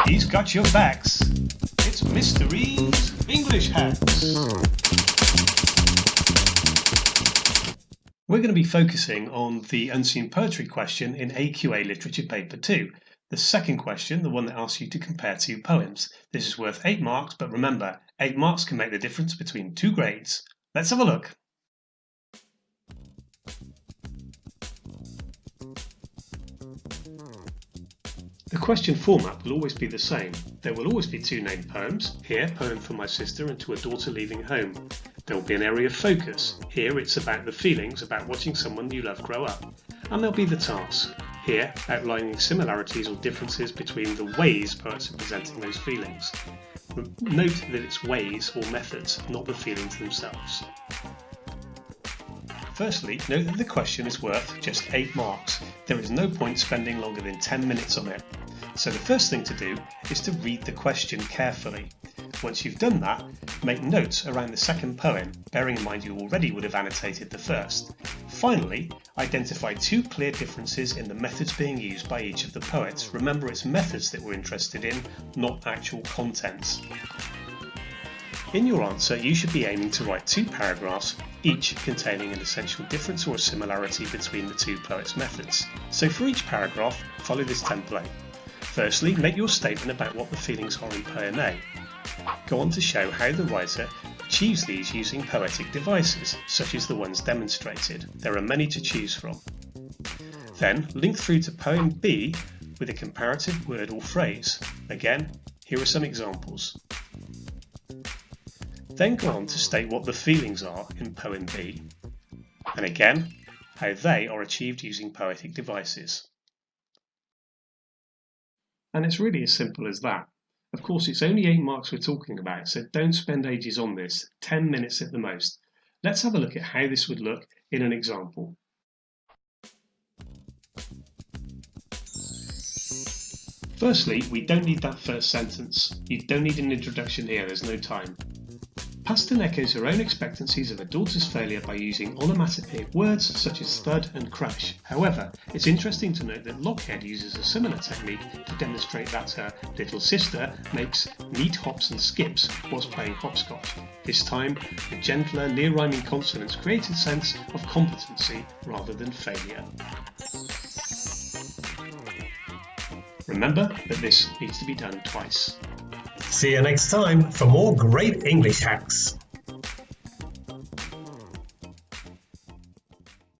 He's got your backs. It's Mr.E's English Hacks. We're going to be focusing on the unseen poetry question in AQA Literature Paper 2. The second question, the one that asks you to compare two poems. This is worth 8 marks, but remember, 8 marks can make the difference between 2 grades. Let's have a look. The question format will always be the same. There will always be 2 named poems. Here, poem for my sister and to a daughter leaving home. There will be an area of focus. Here it's about the feelings about watching someone you love grow up. And there'll be the task. Here, outlining similarities or differences between the ways poets are presenting those feelings. Note that it's ways or methods, not the feelings themselves. Firstly, note that the question is worth just 8 marks. There is no point spending longer than 10 minutes on it. So the first thing to do is to read the question carefully. Once you've done that, make notes around the second poem, bearing in mind you already would have annotated the first. Finally, identify 2 clear differences in the methods being used by each of the poets. Remember, it's methods that we're interested in, not actual contents. In your answer, you should be aiming to write 2 paragraphs, each containing an essential difference or a similarity between the 2 poets' methods. So for each paragraph, follow this template. Firstly, make your statement about what the feelings are in poem A. Go on to show how the writer achieves these using poetic devices, such as the ones demonstrated. There are many to choose from. Then, link through to poem B with a comparative word or phrase. Again, here are some examples. Then go on to state what the feelings are in poem B, and again, how they are achieved using poetic devices. And it's really as simple as that. Of course, it's only 8 marks we're talking about, so don't spend ages on this, 10 minutes at the most. Let's have a look at how this would look in an example. Firstly, we don't need that first sentence. You don't need an introduction here, there's no time. Paston echoes her own expectancies of her daughter's failure by using onomatopoeic words such as thud and crash. However, it's interesting to note that Lockhead uses a similar technique to demonstrate that her little sister makes neat hops and skips whilst playing hopscotch. This time, the gentler, near-rhyming consonants create a sense of competency rather than failure. Remember that this needs to be done twice. See you next time for more great English hacks.